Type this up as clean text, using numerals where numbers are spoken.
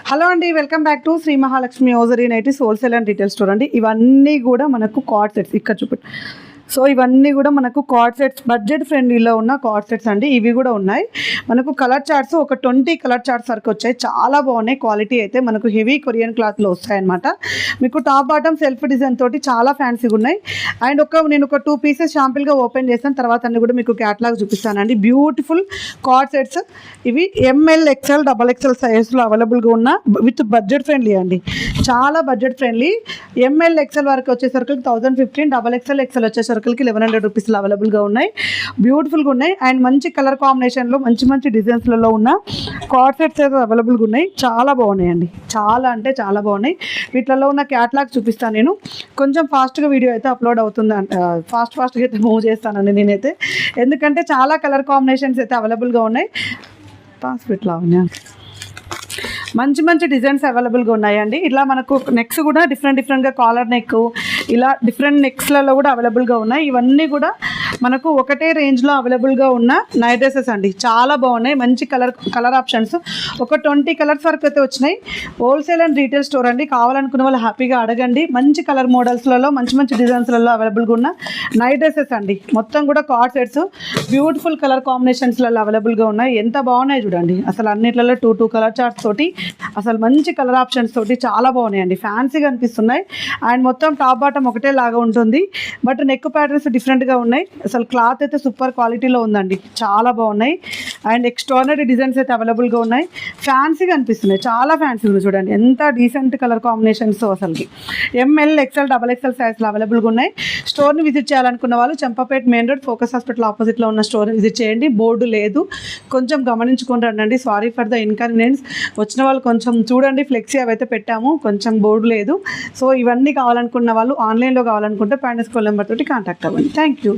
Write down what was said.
Hello అండి, welcome back to Sri Mahalakshmi hosiery nighties wholesale and retail store అండి. ఇవన్నీ కూడా మనకు కార్డ్ సెట్స్ ఇక్కడ చూపెట్టు. సో ఇవన్నీ కూడా మనకు కార్డ్ సెట్స్, బడ్జెట్ ఫ్రెండ్లీలో ఉన్న కార్డ్ సెట్స్ అండి. ఇవి కూడా ఉన్నాయి మనకు. కలర్ చార్ట్స్ ఒక 20 కలర్ చార్ట్స్ వరకు వచ్చాయి. చాలా బాగున్నాయి. క్వాలిటీ అయితే మనకు హెవీ కొరియన్ క్లాత్లో వస్తాయన్నమాట. మీకు టాప్ బాటమ్ సెల్ఫ్ డిజైన్ తోటి చాలా ఫ్యాన్సీగా ఉన్నాయి. అండ్ నేను ఒక 2 పీసెస్ శాంపిల్గా ఓపెన్ చేస్తాను, తర్వాత అన్ని కూడా మీకు క్యాటలాగ్ చూపిస్తానండి. బ్యూటిఫుల్ కార్డ్ సెట్స్ ఇవి ఎంఎల్, ఎక్స్ఎల్, XXL సైజ్లో అవైలబుల్గా ఉన్న విత్ బడ్జెట్ ఫ్రెండ్లీ అండి. చాలా బడ్జెట్ ఫ్రెండ్లీ. ఎంఎల్, ఎక్స్ఎల్ వరకు వచ్చేసరికి 1015, XXL, XL వచ్చేసరికి 1100 రూపీస్లో అవైలబుల్గా ఉన్నాయి. బ్యూటిఫుల్గా ఉన్నాయి. అండ్ మంచి కలర్ కాంబినేషన్లో మంచి మంచి డిజైన్స్లలో ఉన్న కార్డ్ సెట్స్ అయితే అవైలబుల్గా ఉన్నాయి. చాలా బాగున్నాయండి. చాలా అంటే చాలా బాగున్నాయి. వీటిలో ఉన్న క్యాటలాగ్ చూపిస్తాను నేను. కొంచెం ఫాస్ట్గా వీడియో అయితే అప్లోడ్ అవుతుంది, ఫాస్ట్గా అయితే మూవ్ చేస్తానండి నేనైతే, ఎందుకంటే చాలా కలర్ కాంబినేషన్స్ అయితే అవైలబుల్గా ఉన్నాయి. ఇట్లా ఉన్నాయి, మంచి మంచి డిజైన్స్ అవైలబుల్గా ఉన్నాయండి. ఇట్లా మనకు నెక్స్ కూడా డిఫరెంట్గా కాలర్ నెక్, ఇలా డిఫరెంట్ నెక్స్లలో కూడా అవైలబుల్గా ఉన్నాయి. ఇవన్నీ కూడా మనకు ఒకటే రేంజ్లో అవైలబుల్గా ఉన్న నైట్ డ్రెస్సెస్ అండి. చాలా బాగున్నాయి. మంచి కలర్ ఆప్షన్స్ ఒక 20 కలర్స్ వరకు అయితే వచ్చినాయి. హోల్సేల్ అండ్ రీటైల్ స్టోర్ అండి. కావాలనుకున్న వాళ్ళు హ్యాపీగా అడగండి. మంచి కలర్ మోడల్స్లలో మంచి మంచి డిజైన్స్లలో అవైలబుల్గా ఉన్న నైట్ డ్రెస్సెస్ అండి. మొత్తం కూడా కార్డ్ సెట్స్ బ్యూటిఫుల్ కలర్ కాంబినేషన్స్లలో అవైలబుల్గా ఉన్నాయి. ఎంత బాగున్నాయి చూడండి. అసలు అన్నిట్లలో 2 కలర్ చార్ట్స్ తోటి అసలు మంచి కలర్ ఆప్షన్స్ తోటి చాలా బాగున్నాయండి. ఫ్యాన్సీగా అనిపిస్తున్నాయి. అండ్ మొత్తం టాప్ బాటమ్ ఒకటే లాగా ఉంటుంది, బట్ నెక్ ప్యాటర్న్స్ డిఫరెంట్గా ఉన్నాయి. అసలు క్లాత్ అయితే సూపర్ క్వాలిటీలో ఉందండి. చాలా బాగున్నాయి. అండ్ ఎక్స్ట్రానరీ డిజైన్స్ అయితే అవైలబుల్గా ఉన్నాయి. ఫ్యాన్సీగా అనిపిస్తున్నాయి. చాలా ఫ్యాన్సీగా ఉన్నాయి చూడండి. ఎంత డీసెంట్ కలర్ కాంబినేషన్స్. అసలుకి ఎంఎల్, ఎక్స్ఎల్, XXL సైజ్లో అవైలబుల్గా ఉన్నాయి. స్టోర్ని విజిట్ చేయాలనుకున్న వాళ్ళు Champapet main road focus hospital ఆపోజిట్లో ఉన్న స్టోర్ని విజిట్ చేయండి. బోర్డు లేదు, కొంచెం గమనించుకొని రండి. Sorry for the inconvenience. వచ్చిన వాళ్ళు కొంచెం చూడండి, ఫ్లెక్సీ అవి అయితే పెట్టాము, కొంచెం బోర్డు లేదు. సో ఇవన్నీ కావాలనుకున్న వాళ్ళు ఆన్లైన్లో కావాలనుకుంటే పైన స్క్రోల్ నెంబర్ తోటి కాంటాక్ట్ అవ్వండి. Thank you.